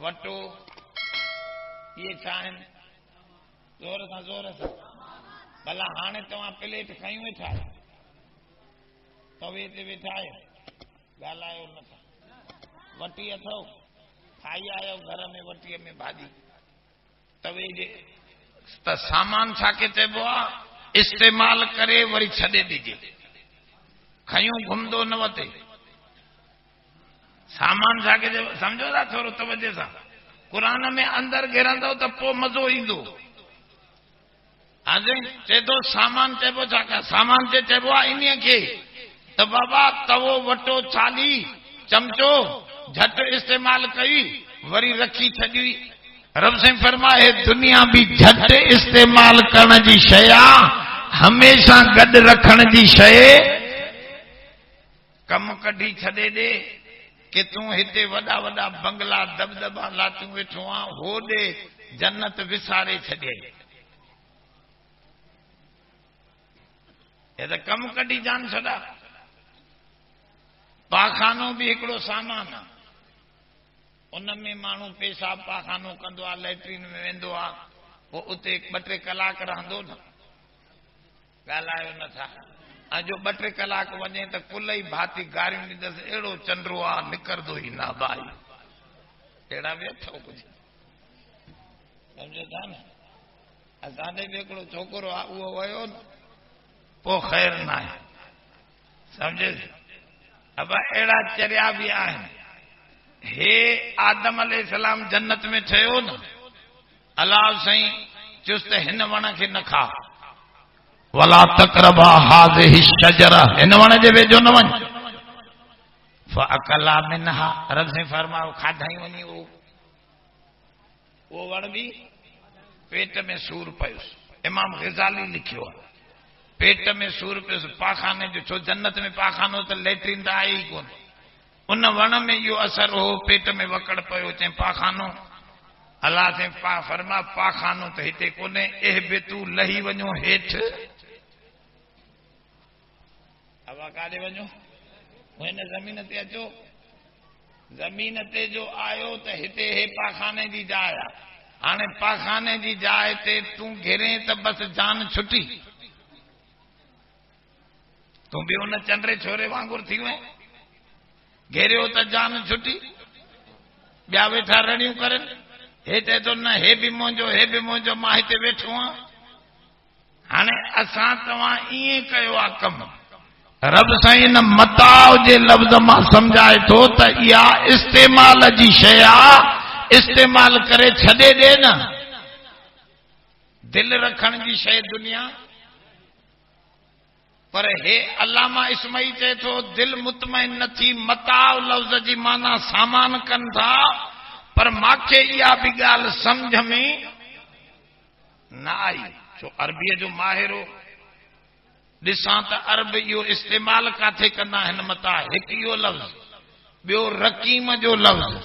वटो ये छा आहिनि जोर सां भला हाणे तव्हां प्लेट खयूं वेठा आहियो तवे ते वेठा आहियो ॻाल्हायो नथा वटी अथव खाई आयो घर में वटीअ में भाॼी तवे जे त सामान छा के चइबो आहे इस्तेमाल करे वरी छॾे ॾिजे खयूं घुमंदो न वते सामान छा के चइबो सम्झो था थोरो तवजे सां क़ुरान में अंदरि घिरंदो त पोइ मज़ो ईंदो हाणे चए थो सामान चइबो छा का सामान ते चइबो आहे इन खे त बाबा तवो वटो चाली चमचो झट इस्तेमाल कई वरी रखी छॾी रब साईं फरमाए दुनिया भी झट इस्तेमाल करण जी शइ आहे हमेशा गॾु रखण जी शइ कम कढी छॾे ॾे कि तूं हिते वॾा वॾा बंगला दबदबा लातियूं वेठो आहे होॾे जन्नत विसारे छॾे हे त कम कढी जान छॾा पाखानो भी हिकिड़ो सामान आहे उन में माण्हू पेशाब पाखानो कंदो आहे लैट्रिन में वेंदो आहे पोइ उते 2-3 कलाक रहंदो न ॻाल्हायो नथा ऐं जो 2-3 कलाक वञे त कुल ई भाती गारियूं ॾींदसि अहिड़ो चंडरो आहे निकिरंदो ई न भाई अहिड़ा बि अथव कुझु सम्झो था न असांजे बि हिकिड़ो छोकिरो आहे उहो वियो न पोइ ख़ैर न आहे सम्झे अब अहिड़ा चरिया बि आहिनि हे आदम अलैहिस्सलाम जन्नत में चयो न अलाह साईं चुस्त हिन वण खे न खा वला तक़रबा हाज़िहि शजरा हिन वण जे वेझो न वञ फअकला मिनहा रब साईं फरमायो खाधाई वञी वो वण बि पेट में सूर पयुसि इमाम ग़ज़ाली लिखियो आहे पेट में सूर पियुसि पाखाने जो छो जन्नत में पाखानो त लैट्रिन त आहे ई कोन उन वण में इहो असर हो पेट में वकड़ पियो चई पाखानो अलाह से फरमा पाखानो त हिते कोन्हे एह बेतू लही वञो हेठि हवा काॾे वञो हिन ज़मीन ते अचो ज़मीन ते जो आयो त हिते हे पाखाने जी जाइ आहे हाणे पाखाने जी जाइ ते तूं घिरे त बस जान छुटी तूं बि उन चंडरे छोरे वांगुर थी वए घेरियो त जान छुटी ॿिया वेठा रड़ियूं करनि हे चए थो न हे बि मुंहिंजो मां हिते वेठो आहियां हाणे असां तव्हां ईअं कयो आहे कमु रब साईं न मताउ जे लफ़्ज़ मां सम्झाए थो त इहा इस्तेमाल जी शइ आहे इस्तेमाल करे छॾे ॾे न दिलि रखण जी शइ दुनिया पर हे अल्लामा इस्माई चए थो दिल मुतमइन न थी मताउ लफ़्ज़ जी माना सामान कनि था पर मांखे इहा बि ॻाल्हि सम्झ में न आई छो अरबीअ जो माहिरो ॾिसां त अरब इहो इस्तेमाल काथे कंदा आहिनि मता हिकु इहो लफ़्ज़ ॿियो रकीम जो लफ़्ज़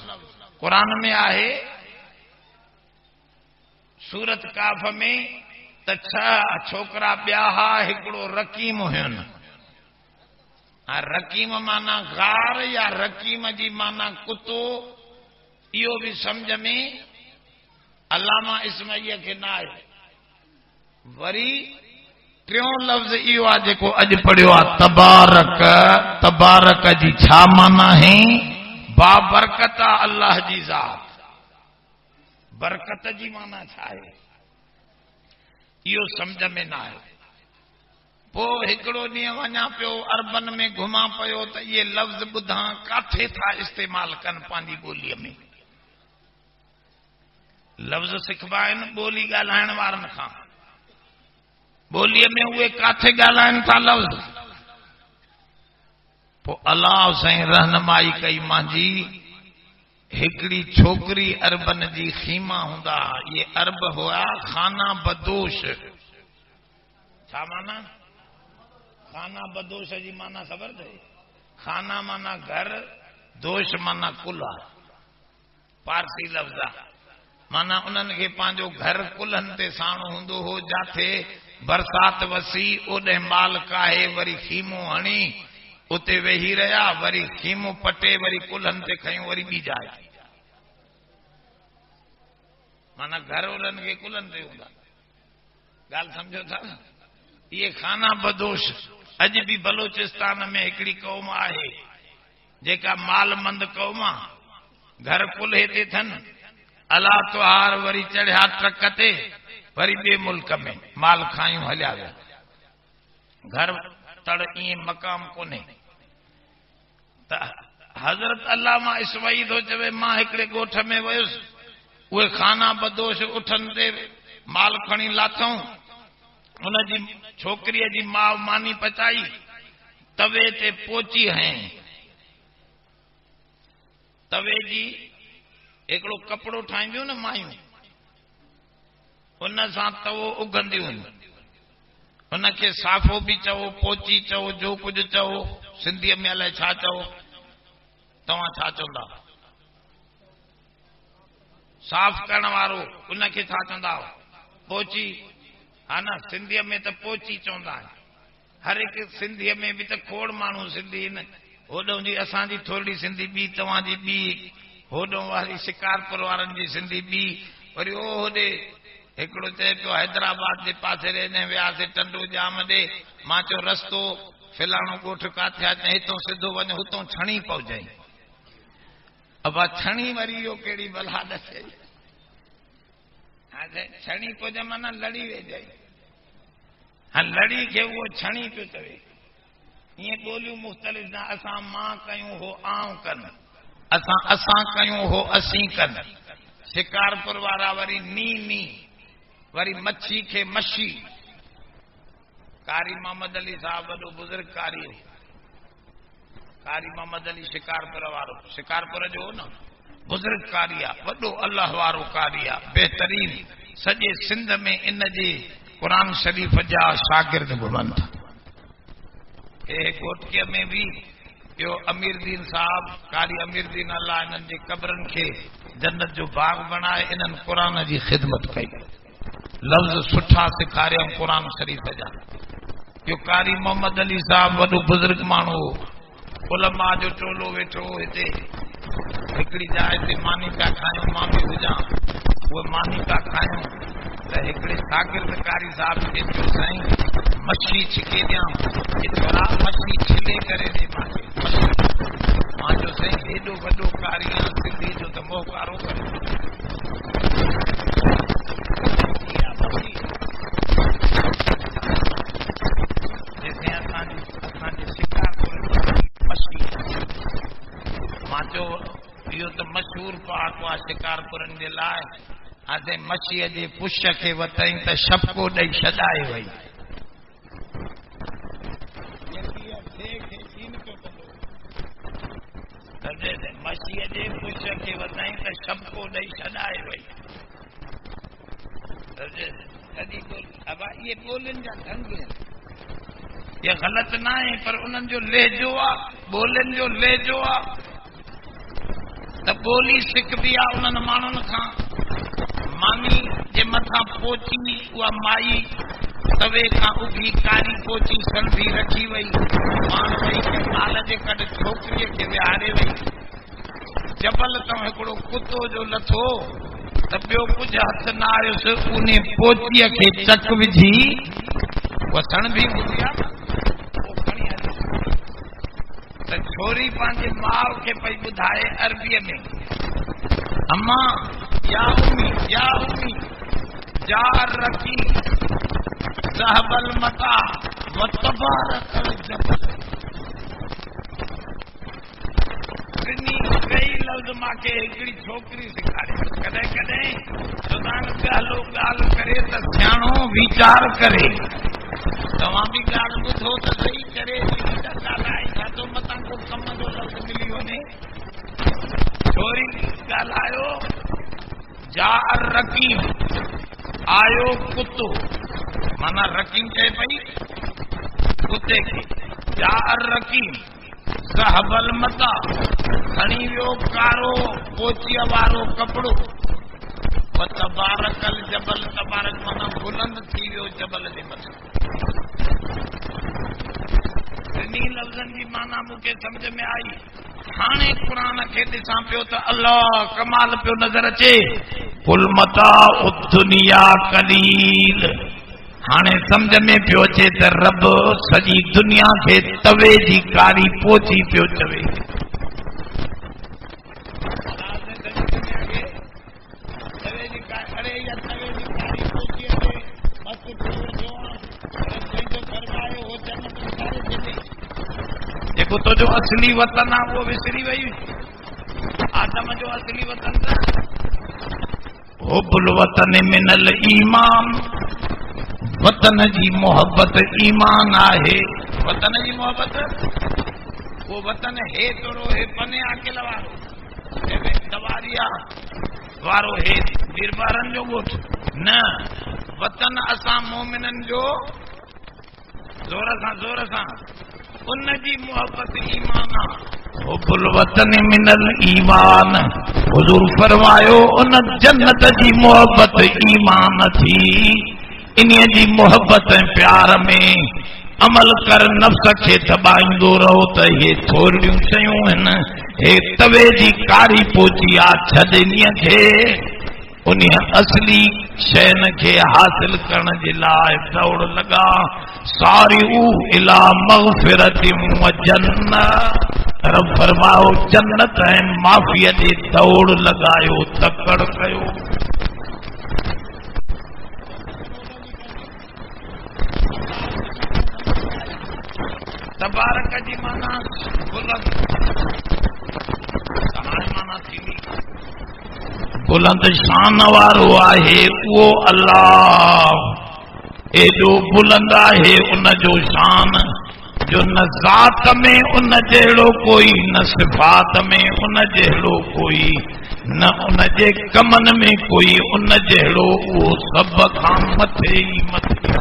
क़ुरान में आहे सूरत काफ़ में त 6 छोकरा ॿिया हा हिकिड़ो रकीम हुयनि रकीम माना गार या रकीम जी माना कुतो इहो बि सम्झ में अल्लामा इस्माईअ खे न आहे वरी टियों लफ़्ज़ इहो आहे जेको अॼु पढ़ियो आहे तबारक जी छा माना है बाबरकत अल्लाह जी ज़ात बरकत जी माना छा आहे इहो सम्झ में न आयो पोइ हिकिड़ो ॾींहुं वञा पियो अरबन में घुमां पियो त इहे लफ़्ज़ ॿुधां काथे था इस्तेमाल कनि पंहिंजी ॿोलीअ में लफ़्ज़ सिखबा आहिनि ॿोली ॻाल्हाइण वारनि खां ॿोलीअ में उहे काथे ॻाल्हाइनि था लफ़्ज़ पोइ अलाह साईं रहनुमाई कई मुंहिंजी हिकिड़ी छोकिरी अरबन जी खीमा हूंदा ये अरब हुआ खाना बदोश छा माना खाना बदोश जी माना ख़बर अथई खाना माना घर दोष माना कुल्हा पारसी लफ़्ज़ आहे माना उन्हनि खे पंहिंजो घर कुल्हनि ते साणो हूंदो हो जाथे बरसात वसी ओॾे माल काहे वरी खीमो हणी उते वेही रहिया वरी खीमो पटे वरी कुल्हनि ते खयूं वरी ॿी जाइ माना घर उन्हनि खे कुलनि ते हूंदा। ॻाल्हि सम्झो था न? इहे खाना बदोश अॼु बि बलोचिस्तान में हिकिड़ी क़ौम आहे जेका मालमंद क़ौम आहे। घर कुल्हे ते अथनि, अला त्योहार वरी चढ़िया ट्रक ते, वरी ॿिए मुल्क में माल खायूं हलिया विया। घर तड़ ईअं मक़ाम कोन्हे। त हज़रत अल्लामा इस्माई थो चवे मां हिकिड़े ॻोठ में वियुसि, उहे खाना बदोश उठनि ते माल खणी लाथऊं। हुनजी छोकिरीअ जी माउ मानी पचाई, तवे ते पोची हयईं। तवे जी हिकिड़ो कपिड़ो ठाहींदियूं न मायूं, उन सां तवो उगंदियूं आहिनि। हुनखे साफ़ो बि चओ, पोची चओ, जो कुझु चओ, सिंधीअ में अलाए छा चओ, तव्हां छा चवंदा? साफ़ करण वारो उनखे छा चवंदा? पोची। हा न, सिंधीअ में त पोची चवंदा आहिनि। हर हिकु सिंधीअ में बि त खोड़ माण्हू सिंधी आहिनि। होॾों जी असांजी थोरी सिंधी ॿी, तव्हांजी ॿी, होॾों वारी शिकारपुर वारनि जी सिंधी ॿी, वरी ओ होॾे हिकिड़ो चए पियो हैदराबाद जे पासे रहने वियासीं टंडो जाम ॾे। मां चयो रस्तो फिलाणो ॻोठ काथे आहे? चई हितां सिधो वञ, हुतां छणी पहुचई। अब छणी वरी इहो कहिड़ी बला ॾसे? छणी पहुच माना लड़ी वेंदई। हाँ, लड़ी खे उहो छणी पियो चवे। ईअं ॿोलियूं मुख़्तलिफ़ न। असां मां कयूं हो आऊं कनि, असां कयूं हो असीं कनि। शिकारपुर वारा वरी नी, वरी मच्छी खे मच्छी। कारी मोहम्मद अली साहब वॾो बुज़ुर्ग कारी हो। कारी मोहम्मद अली शिकारपुर वारो, शिकारपुर जो हो न, बुज़ुर्ग कारी आहे, वॾो अल्लाह वारो कारी आहे, बेहतरीन। सॼे सिंध में इन जे क़ुरान शरीफ़ जा शागिर्द घुमनि था। कोटकीअ में बि इहो अमीरदीन साहब, कारी अमीरदीन, अल्लाह इन्हनि जे कब्रनि खे जन्नत जो बाग बणाए, इन्हनि क़ुरान जी ख़िदमत कई, लफ़्ज़ सुठा सेखारियऊं क़ुरान शरीफ़ जा। इहो कारी मोहम्मद अली साहब वॾो बुज़ुर्ग माण्हू हो। उलमा जो टोलो वेठो हिते हिकिड़ी जाइ ते मानी पिया खायूं, मां बि हुजां। उहे मानी पिया खायूं त हिकिड़े शागिर्द कारी साहब खे चयो साईं मच्छी छिके ॾियां, एतिरा मच्छी छिले करे ॾे मूंखे। मां चयो साईं हेॾो वॾो कारी आहे सिंधी जो त मोहकारो करे। असांजे शिकारपुर मच्छी, मां चयो इहो त मशहूर पाक आहे शिकारपुरनि जे लाइ। असां मच्छीअ जे पुछ खे वतई त छपको ॾेई छॾाए वई। मच्छीअ जे पुछ खे वतई त छपको ॾेई छॾाए वई। इहे ॿोलियुनि जा ढंग आहिनि, इहे ग़लति न आहे, पर उन्हनि जो लहजो आहे, ॿोलियुनि जो लहजो आहे। त ॿोली सिखबी आहे उन्हनि माण्हुनि खां। मानी जे मथां पोची, उहा माई तवे खां उभी कारी पोची सलभी रखी वई। माण्हू वई माल जे कॾ छोकिरीअ खे विहारे वई। जबल तां हिकिड़ो कुतो जो लथो त ॿियो कुझु हथ न आयुसि, उन पोचीअ खे चक विझी, उहा सणभी हूंदी आहे त छोरी पंहिंजे माउ खे पई ॿुधाए अरबीअ में, अम्मा या उम्मी जा रखी ज़हबल मता वतबारकल जबल। कई लफ़्ज़ मूंखे हिकिड़ी छोकिरी सेखारी। कॾहिं कॾहिं चवंदा ॻाल्हि ॻाल्हि करे त सियाणो वीचार करे। तव्हां बि ॻाल्हि ॿुधो त सही करे ॻाल्हाए, छा थो मतां को कम जो लफ़्ज़ मिली वञे। छोरी ॻाल्हायो, जा रकीम आयो कुतो, माना रकीम चए पई कुते खे, जा रकीम ज़हबल मता खणी वियो कारो पोचीअ वारो कपिड़ो। तबारकल जबल, तबारक माना बुलंद थी वियो जबल जे मथां। टिनी लफ़्ज़नि जी माना मूंखे सम्झ में आई। हाणे क़ुरान खे ॾिसां पियो त अल्लाह कमाल पियो नज़र अचे। कुल मताउ दुनिया कलील। हाणे समझ में पियो अचे त रब सॼी दुनिया खे तवे जी कारी पोची पियो चवे। जेको तुंहिंजो असली वतन आहे उहो विसरी वई। आदम जो असली वतन हुब्बुल वतन मिनल ईमान। वतन जी मोहब्बत ईमान आहे। वतन जी मोहब्बत वो वतन हे तोरो हे पने अकेला वारो हे दवारिया वारो हे बीरबारन जो ॻोठ न। वतन असां मोमिनन जो ज़ोर सां उन जी मोहब्बत ईमान आहे। हुब्बुल वतन मिनल ईमान। हुजूर फरमायो उन जन्नत जी मोहब्बत ईमान थी। इन्हीअ जी मोहब्बत ऐं प्यार में अमल कर नफ्स खे दॿाईंदो रहो त हे थोरियूं शयूं आहिनि, हे तवे जी कारी पोची आहे। छॾ इन्हीअ खे उन असली शयुनि खे हासिल करण जे लाइ दौड़ लॻा। सारिऊ इला मग़फ़िरतिन व जन्नत। रब फरमाओ जन्नत ऐं माफ़ीअ ॾे दौड़ लॻायो, तकड़ कयो। तबारक जी माना बुलंद। हाणे माना थींदी बुलंद शान वारो आहे उहो अल्लाह। एॾो बुलंद आहे उन जो शान जो न ज़ात में उन जहिड़ो कोई, न सिफ़ात में उन जहिड़ो कोई, न उन जे कमनि में कोई उन जहिड़ो। उहो सभ खां मथे ई मथे।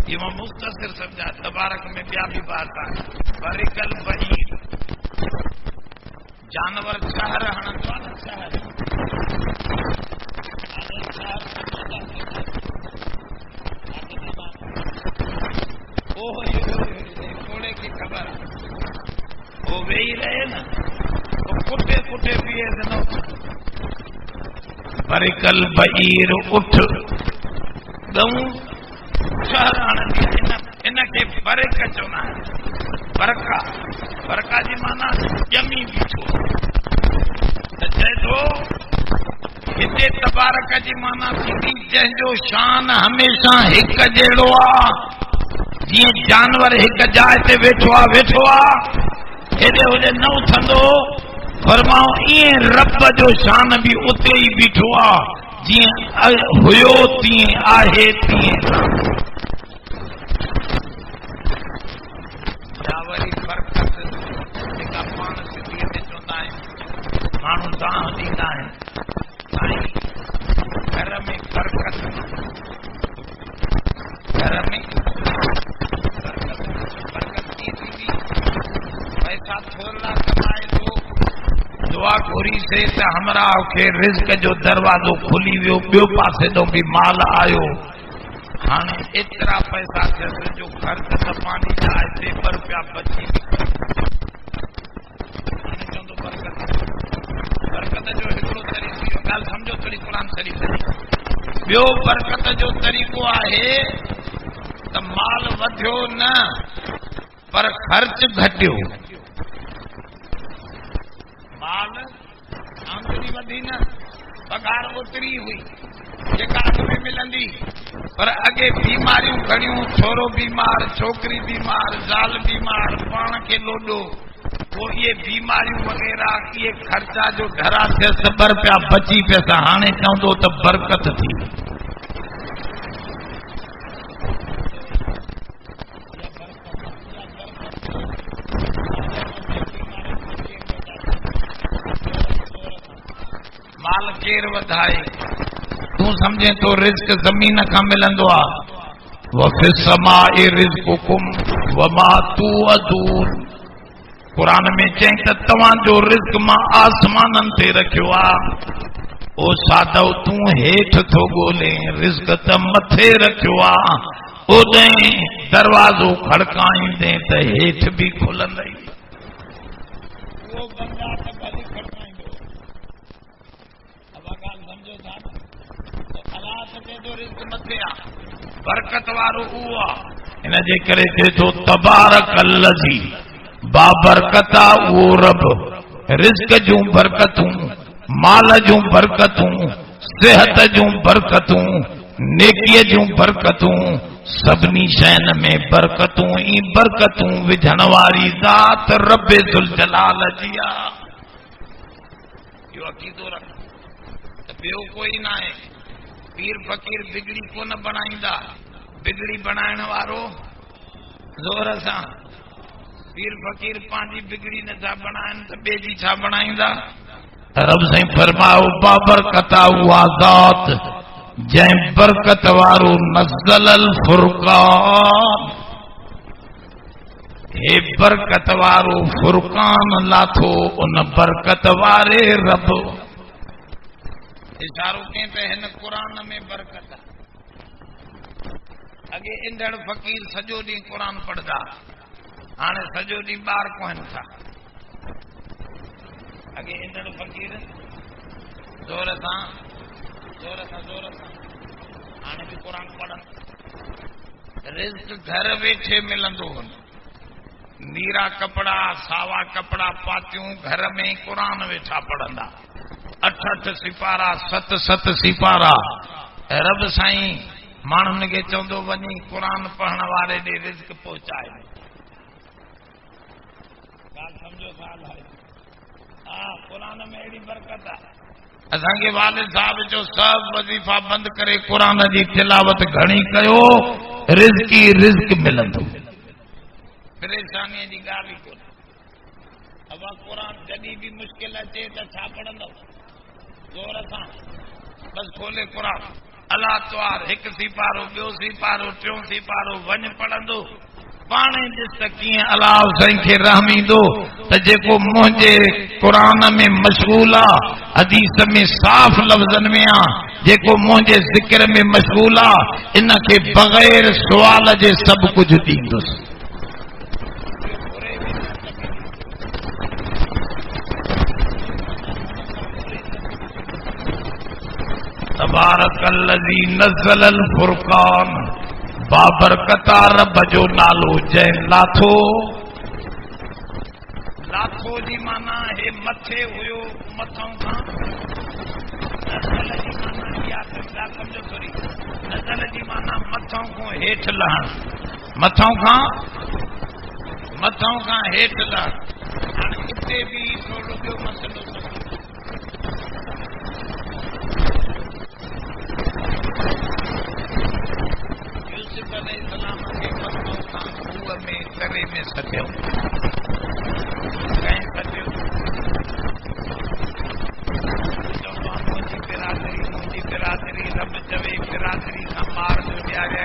ये मां मुख़्तसिर सम्झा। तबारक में ॿिया बि बात आहे। बरिकल बहीर जानवर शहर हणंदो आहे न, शहर घोड़े की ख़बर वो वेही रहे न तो कुटे कुटे पिए न। बरिकल बहीर उठ गऊं शहर हणंदी आहे। इनखे बरक चवंदा आहिनि। बरका बरका जी माना ॼमी बीठो। त चए थो हिते तबारक जी माना थींदी जंहिंजो शान हमेशह हिकु जहिड़ो आहे। जीअं जानवर हिकु जाइ ते वेठो आहे हेॾे होॾे न उथंदो। फरमाओ ईअं रब जो शान बि उते ई बीठो आहे। जीअं हुयो तीअं आहे तीअं। वरी बरकत जेका पाण सिंधीअ में चवंदा आहियूं, माण्हू दाह ॾींदा आहिनि। साईं घर में बरकत, घर में बरकत कीअं थींदी? पैसा थोरा कमाए थो, दुआ घुरी से त हमराह खे रिज़्क जो दरवाज़ो खुली वियो, ॿियो पासे तो बि माल आयो। हाणे एतिरा पैसा थियसि जो ख़र्च त पाणी जा पेपर पिया बची। हाणे चवंदो बरकत जो हिकिड़ो तरीक़ो, इहो ॻाल्हि सम्झो थोरी क़ुरान शरीफ़ जी। ॿियो बरकत जो तरीक़ो आहे त माल वधियो न पर ख़र्च घटियो। माल आमदनी वधी न, पगार ओतिरी हुई जेका अॻ में मिलंदी, पर अॻे बीमारियूं घणियूं। छोरो बीमार, छोकिरी बीमार, ज़ाल बीमार, पाण खे लोॾो। पोइ इहे बीमारियूं वग़ैरह इहे ख़र्चा जो ढरा थियसि, ॿ रुपया बची पियसि। हाणे चवंदो त बरकत थी। माल केर वधाए? तू समझे तो रिज़्क ज़मीन खां मिलंदो आहे। वफ़ि समाए रिज़्कुकुम वमा तुअदून। क़ुरान में चई त तव्हांजो रिज़्क मां आसमाननि ते रखियो आहे। ओ साधव तूं हेठि थो ॻोल्हे, रिज़्क त मथे रखियो आहे। ओॾे दरवाज़ो खड़काईंदे त हेठि बि खुलंदई। वो बंदा तो भली खड़काईंदो। अब ॻाल्हि सम्झो था न? तो अलाह त चए थो रिज़्क़ मथे आहे, बरकत वारो उहो आहे। इन जे करे चए थो तबारकल्लज़ी, बाबरकत आहे उहो रब। रिज़्क़ जूं बरकतूं, माल जूं बरकतूं, सिहत जूं बरकतूं, नेकीअ जूं बरकतूं, सभिनी शयुनि में बरकतूं ई बरकतूं विझण वारी ज़ात रब्बे ज़ुल जलाल जी आहे। इहो अक़ीदो रख त ॿियो कोई न आहे। पीर फ़कीर बिगड़ी कोन बणाईंदा, बिगड़ी बणाइण वारो ज़ोर सां। पीर फ़कीर पंहिंजी बिगड़ी नथा बणाइनि त ॿिए जी छा बणाईंदा? रब साईं फरमायो बाबरकत उहा ज़ात जंहिं बरकत वारो नज़ल अल फुरक़ान, हे बरकत वारो फुरक़ान लाथो उन बरकत वारे रब। इशारो कहीं पे हिन क़ुरान में बरकत। अगे इंदड़ फ़कीर सॼो ॾींहुं क़ुरान पढ़दा, हाणे सॼो ॾींहुं ॿार कोहनि था। अगे इंदड़ फ़कीर ज़ोर सां हाणे भी क़ुरान पढ़नि। रिज़्क़ घर वेठे मिलंदो। नीरा कपड़ा, सावा कपड़ा पातियूं घर में क़ुरान वेठा पढ़ंदा। 8-8 सिपारा, 7-7 सिपारा। रब साईं माण्हुनि खे चवंदो वञी क़ुरान पढ़ण वारे ॾे रिज़्क़ पहुचाए। ॻाल्हि सम्झो था? हा, क़ुरान में अहिड़ी बरकत आहे। असांखे वालिद साहब जो सभु वज़ीफ़ा बंदि करे क़ुरान जी तिलावत घणी कयो, रिज़्क़ मिलंदो। परेशानीअ जी ॻाल्हि ई कोन्हे। अब क़ुरान जॾहिं बि मुश्किल अचे त छा पढ़ंदव? ज़ोर सां बस खोले क़ुरान। अलाह त्वार हिकु सिपारो, ॿियो सिपारो, टियों सिपारो वञ पढ़ंदो। पाणे ॾिस त कीअं अलाह साईं खे रहम ईंदो त जेको मुंहिंजे क़ुरान में मशगूल आहे, हदीस में साफ़ लफ़्ज़नि में आहे, जेको मुंहिंजे ज़िक्र में मशगूल आहे, इन खे बग़ैर सुवाल जे सभु कुझु ॾींदुसि। तबारकल्लज़ी नज़्ज़ल अल फुरक़ान, बाबरकत रब जो नालो जंहिं लाथो। लाथो जी माना हे मथे हुयो, मथों खां। नज़ल जी माना इहा सम्झो थोरी। नज़ल जी माना मथों खां हेठि लहण, मथों खां हेठि लहण। हाणे हिते बि थोरो ॿियो मसइलो अलैहिस्सलाम खे मथों खां खूह में करे में सटियो। कंहिं सटियो? मुंहिंजी बिरादरी रब चवे बिरादरी खां मार जो ॾियारिया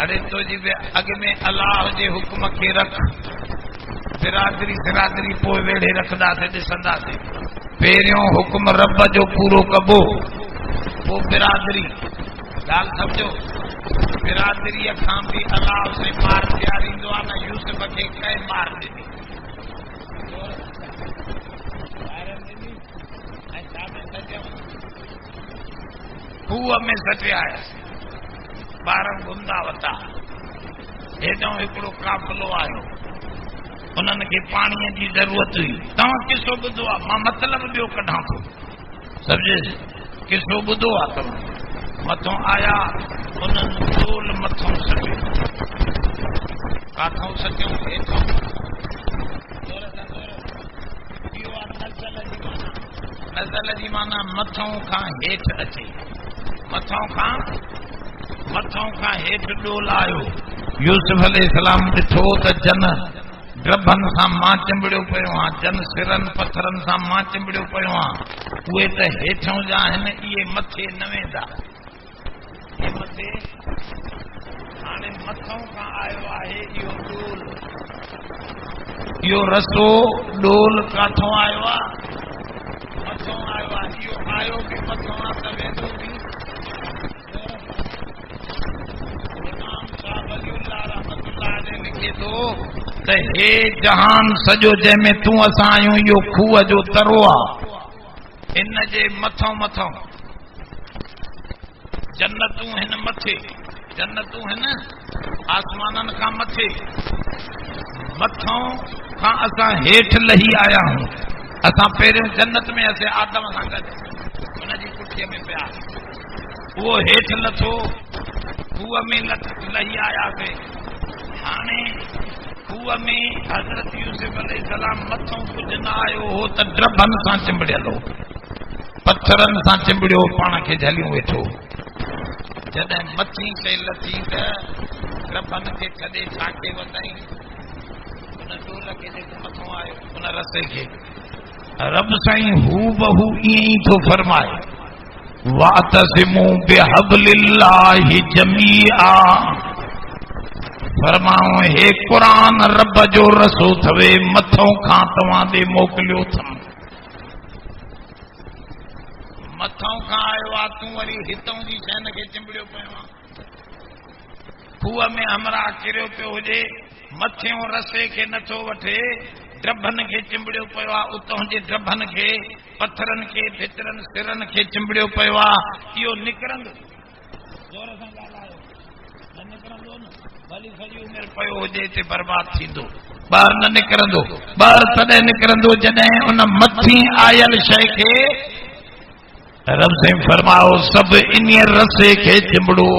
अरे तुंहिंजी अॻ में अलाह जे हुक्म खे रख। बिरादरी पोइ वेड़े रखंदासीं, ॾिसंदासीं। पहिरियों हुक्म रब जो पूरो कबो, पोइ बिरादरी। ॻाल्हि सम्झो, बिरादरीअ खां बि अलाह से मार ॾियारींदो आहे न। यूसुफ खे कंहिं मार ॾिनी? खूह में सटिया आयसि। 12 गुंदा वता। हेॾो हिकिड़ो काफ़िलो आयो, उन्हनि खे पाणीअ जी ज़रूरत हुई। तव्हां किसो ॿुधो आहे? मां मतिलबु ॿियो कढां थो, सम्झे? किसो ॿुधो आहे तव्हां? मथों आया, उन्हनि डोल मथों सटियो। काथों सटियो? हेठों। इहो आहे नज़ल जी माना। नज़ल जी माना मथों खां हेठि अचे। मथों खां हेठि डोल आयो। यूसुफ अलैहिस्सलाम ॾिठो त जन ड्रभनि सां मां चिंबड़ियो पियो आहे, जन सिरनि पथरनि सां मां चिंबड़ियो पियो आहे। उहे त हेठों जा आहिनि, इहे मथे न वेंदा। इहे मथे हाणे मथों खां आयो आहे इहो डोल। इहो रसो डोल काथों आयो आहे? मथों आयो आहे। इहो आयो बि मथों आहे त वेंदो बि। त हे जहान सॼो जंहिंमें तूं असां आहियूं इहो खूह जो तरो आहे। इन जे मथां मथां जन्नतूं हिन मथे, जन्नतूं हिन आसमाननि खां मथे, मथां खां असां हेठि लही आया आहियूं। असां पहिरियों जन्नत में असीं आदम सां गॾु हुनजी कुठीअ में पिया, उहो हेठि लथो, खूह में लही आयासीं। हाणे खूह में हज़रत यूसुफ अलैहिस्सलाम मथां कुझु न आयो हो त ड्रभनि सां चिंबड़ियल हो, पत्थरनि सां चिंबड़ियो पाण खे झलियूं वेठो। जॾहिं मथी शइ लथी त ड्रभनि खे कॾहिं छाके वधाई उन डोल खे जेको मथां आयो उन रसे खे। रब साईं हू बहू ईअं ई थो फरमाए, वातसिमू बिहब्लिल्लाहि जमीआ। फरमाऊं हे क़ुरान रब जो रसो थवे, मथों खां तव्हां ॾे मोकिलियो अथमि। मथों खां आयो आहे, तूं वरी हितों जी शइन खे चिंबड़ियो पियो आहे। खूह में हमरा किरियो पियो हुजे, मथियों रसे खे नथो वठे, ड्रभनि खे चिंबड़ियो पियो आहे। उतां जे ड्रभनि खे, पत्थरनि खे, भितरनि सिरनि खे चिंबड़ियो पियो आहे। इहो निकिरंदो, ज़ोर सां ॻाल्हायो, न निकिरंदो न, भली सॼी उमिरि पियो हुजे हिते बर्बाद थींदो। ॿाहिरि न निकिरंदो, ॿाहिरि तॾहिं निकिरंदो जॾहिं उन मथी आयल शइ खे रब साईं फरमायो सभु इन रसे खे चिंबड़ो,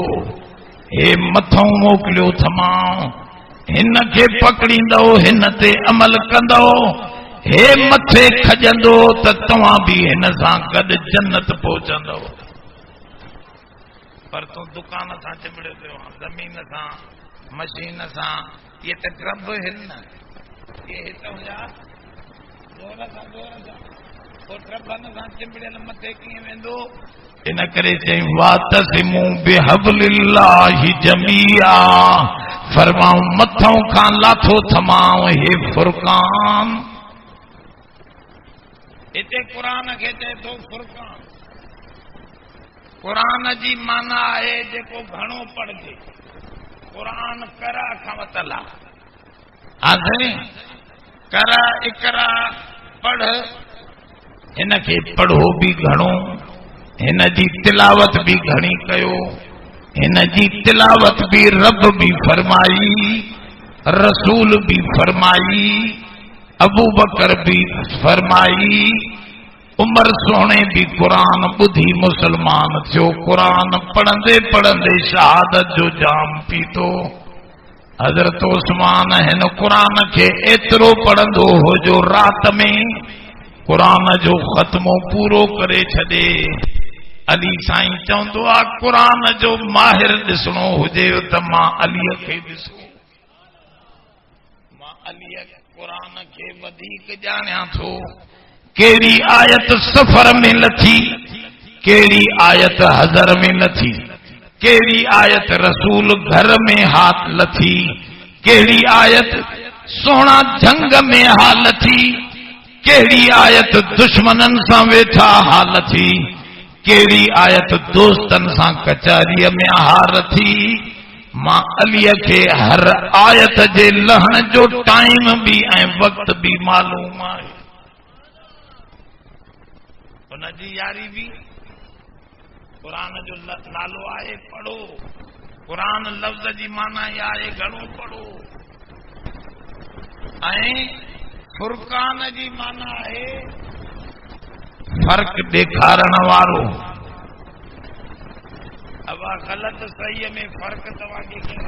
हे मथों मोकिलियो थमां, हिन खे पकड़ींदो, हिन ते अमल कंदो, हे मथे खजंदो त तव्हां बि हिन सां गॾु जन्नत पहुचंदो। पर तूं दुकान सां चिंबड़ियो पियो आहे, ज़मीन सां, मशीन सां, इहे त ड्रभ हिन, इहे हितां जा ज़ोर सां पोइ ड्रभनि सां चिंबड़ियल मथे कीअं वेंदो। इन करे चई वातसिमू बिहब्लिल्लाहि जमीआ, फरमाऊं मथों खां लाथो थमाऊं हे फुरकान। हिते क़ुरान खे चए थो फुरकान। क़ुरान जी माना आहे जेको घणो पढ़जे। क़ुरान कर खां वतल आहे, कर इकरा पढ़, हिन खे पढ़ो बि घणो, हिन जी तिलावत भी घणी कयो, हिन जी तिलावत भी रब भी फरमाई, रसूल भी फरमाई, अबू बकर भी फरमाई, उमर सोने भी कुरान बुधी मुसलमान थियो। कुरान पढ़ंदे पढ़ंदे शहादत जो जाम पीतो। हजरत उस्मान हिन कुरान के एतिरो पढ़ंदो हो जो रात में कुरान जो ख़त्मो पूरो करे छॾे। अली साईं चवंदो आहे कुरान जो माहिर ॾिसणो हुजे त मां अलीअ खे ॾिसो, मां अलीअ कुरान खे वधीक ॼाणियां थो। कहिड़ी आयत सफ़र में लथी, कहिड़ी आयत हज़र में लथी, कहिड़ी आयत रसूल घर में हाथ लथी, कहिड़ी आयत सोना जंग में हाल थी, कहिड़ी आयत दुश्मनन सां वेठा हाल थी, कहिड़ी आयत दोस्तन सां कचहरीअ में हार थी। मां अलीअ खे हर आयत जे लहण जो टाइम भी ऐं वक्त भी मालूम आहे। उनजी यारी भी कुरान जो नालो आहे पढ़ो। कुरान लफ़्ज़ जी माना इहा आहे घणो पढ़ो। ऐं फुरकान जी माना आहे फर्क ॾेखारण वारो। अब ग़लत सही में फर्क तव्हांखे कीअं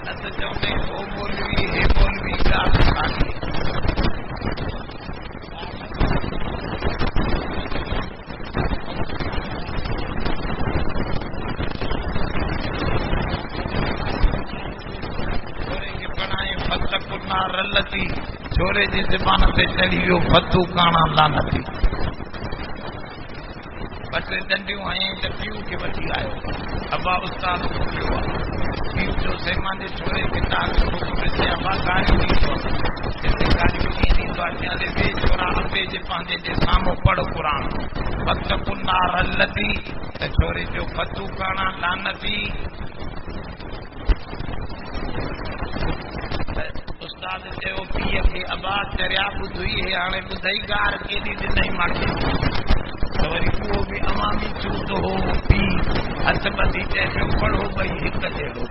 न त चवंदे हो मौलवी हे मौलवी रलती छोरे जी ज़बान ते चढ़ी वियो फतू काणा लानती। ॿ टे डंडियूं हयईं त पीउ खे वठी आयो, अबा उस्ताद मोकिलियो आहे। बीव जो से मांजे छोरे किताब जो हुक्म से अबा गाड़ी दी तो जैसे गाड़ी की दी तो अचाले वे छोरा अबे जे पांजे जे सामो पढ़ कुरान वक्त कुन्नार अल्लती ते छोरे जो फतू काना लानती उस्ताद चयो पीअ खे अबा चरिया ॿुधई हे हाणे ॿुधई गार केॾी ॾिनई मांखे त वरी उहो बि अवामी चूत हो पी हथ ॿधी चए पियो पढ़ो ॿई हिकु जहिड़ो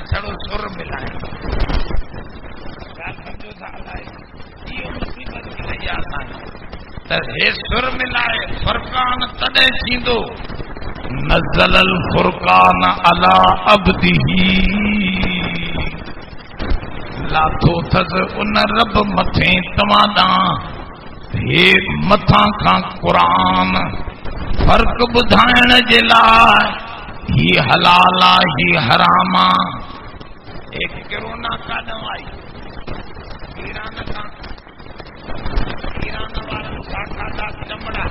छड़ो सुर मिलाए ॻाल्हि था हलाए इहो मुसीबत थी रही आहे असांखे त हे सुर मिलाए फुरक़ान तॾहिं थींदो नज़ल अल फुरक़ान अला अब्दिही लाथो अथसि उन रब मथे तव्हां ॾांहुं हे मथां खां क़ुरान फ़र्क़ु ॿुधाइण जे लाइ ही हलाल आहे ही हराम आहे कोरोना काॾों आई ईरान खां ईरान वारनि छा खाधा चमड़ा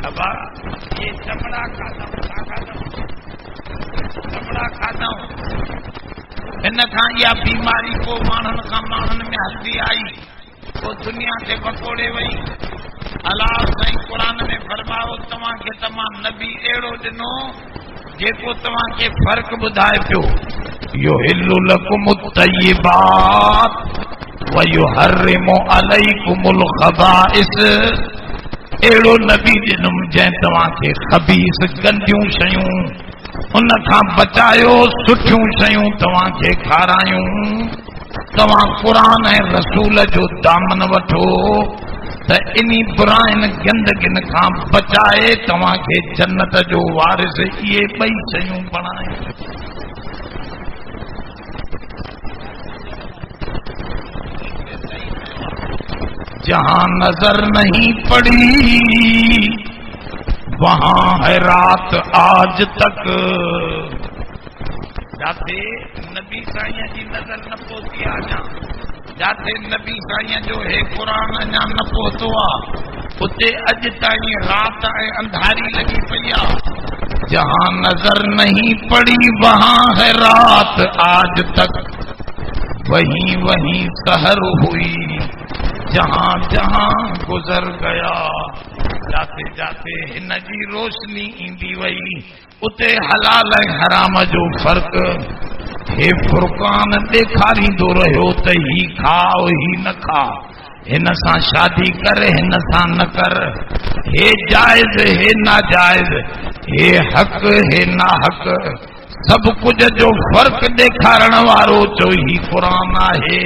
अबा ये चमड़ा खाधऊं छा खाधऊं चमड़ा खाधऊं हिन खां इहा बीमारी को माण्हुनि खां माण्हुनि में हलंदी आई को दुनिया खे पकोड़े वई अलाह साईं क़ुरान में फरमायो तव्हांखे त मां नबी अहिड़ो ॾिनो जेको तव्हांखे फ़र्क़ु ॿुधाए पियो युहिल्लु लकुमुत तय्यिबात व युहर्रिमु अलैकुमुल ख़बाइस अहिड़ो नबी ॾिनुमि जंहिं तव्हांखे ख़बीस गंदियूं शयूं उन खां बचायो सुठियूं शयूं तव्हांखे खारायूं तव्हां क़ुरान ऐं रसूल जो दामन वठो त इन्ही बुराइनि गंदगियुनि खां बचाए तव्हांखे जन्नत जो वारिस इहे ॿई शयूं बणाए जहां नजर नहीं पड़ी वहां है रात आज तक जाते नबी साईं जी नजर न पहुती अञा जाते नबी साईं जो हे क़ुरान अञा न पहुतो आहे उते अॼु ताईं रात ऐं अंधारी लगी पई आहे जहां नजर नहीं पड़ी वहां है रात आज तक वहीं वहीं सहर हुई जहां जहां गुजर गया जाते जाते हिन जी रोशनी ईंदी वई उते हलाल ऐं हराम जो फ़र्क़ु हे फुरक़ान ॾेखारींदो रहियो त ही खा ही न खा हिन सां शादी कर हिन सां न कर हे जाइज़ हे नाजाइज़ हे हक़ हे नाहक़ सभु कुझु जो फ़र्क़ु ॾेखारण वारो जो ही क़ुरान आहे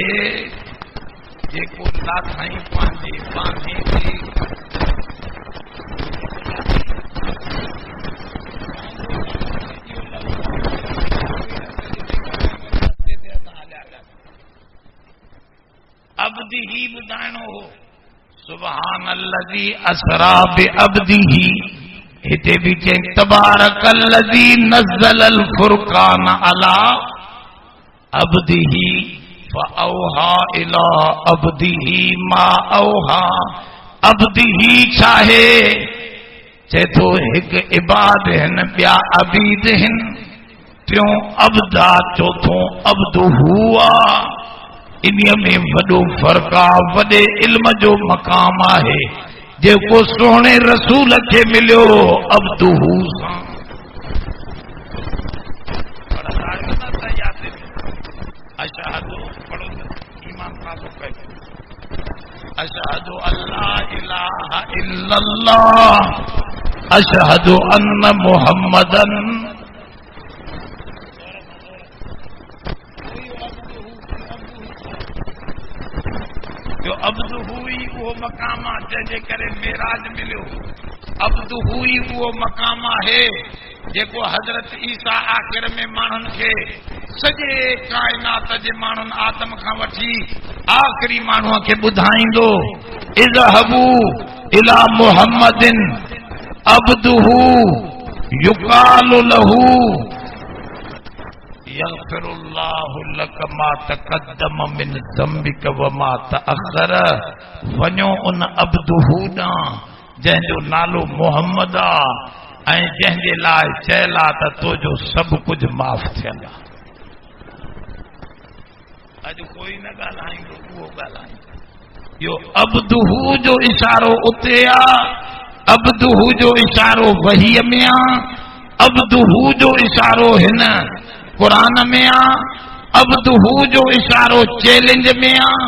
जेको लाथाई पंहिंजे बांधे खे अब्दी ही ॿुधाइणो हो सुभान अल्लज़ी असरा बि अब्दी ही हिते बि चई तबारक अल्लज़ी नज़्ज़ल अल फुरक़ान अला अब्दी ही फअौहा इला अब्दी ही मा औहा अब्दी ही छाहे चए थो हिकु इबाद हिन ॿिया अबीद हिन टियों अब्दा चौथों अब्दु हुआ इन्हीअ में वॾो फ़र्क़ु आहे वॾे इल्म जो मक़ाम आहे जेको सोणे रसूल खे मिलियो अब्दु हू सां अशहदु पढ़ो ईमान काबू कयो अशहदु अल्ला इलाहा इल्लल्लाह अशहदु अन्न मुहम्मदन जो अब्दु हुई वो मकाम आहे जंहिंजे करे मेराज मिलियो अब्दु हुई वो मकाम आहे जेको हज़रत ईसा आख़िर में माण्हुनि खे सॼे काइनात जे माण्हुनि आदम खां वठी आख़िरी माण्हूअ खे ॿुधाईंदो इज़हबू इला मुहम्मदिन अब्दुहू युकालु लहू यग़फ़िरुल्लाहु लक मा तक़द्दम मिन ज़म्बिक व मा तअख़र। वञो उन अब्दुहू ॾांहुं जंहिंजो नालो मोहम्मद आहे ऐं जंहिंजे लाइ चयल आहे त तुंहिंजो सभु कुझु माफ़ थियल आहे। अॼु कोई न ॻाल्हाईंदो, उहो ॻाल्हाईंदो। इहो अब्दुहू जो इशारो उते आहे, अब्दुहू जो इशारो वहीअ में आहे, अब्दुहू जो इशारो हिन कुरान में आहे, अब्दुहू जो इशारो चैलेंज में आहे,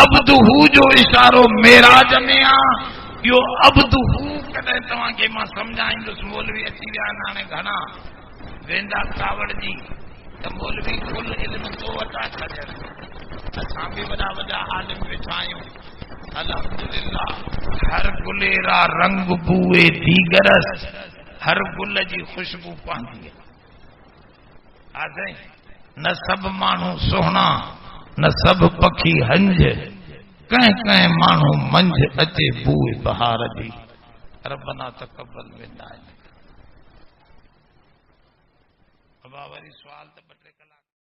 अब्दुहू जो इशारो मेराज में आहे। इहो अब्दुहू कॾहिं तव्हांखे मां सम्झाईंदुसि। मौलवी अची विया आहिनि हाणे घणा वेंदा कावड़ जी, त मौलवी कुल इल्म तो वटा छॾनि। असां बि वॾा वॾा आलिम वेठा आहियूं अल्हम्दुलिल्लाह। हर गुलेरा रंग बूए दीगरस, हर गुल जी खुशबू पवंदी आहे। न सभु माण्हू सुहिणा, न सभु पखी हंज, कंहिं कंहिं माण्हू मंझ अचे बूए बहार जी। रब्बना तक़ब्बल मिन्ना। अब वरी सुवाल त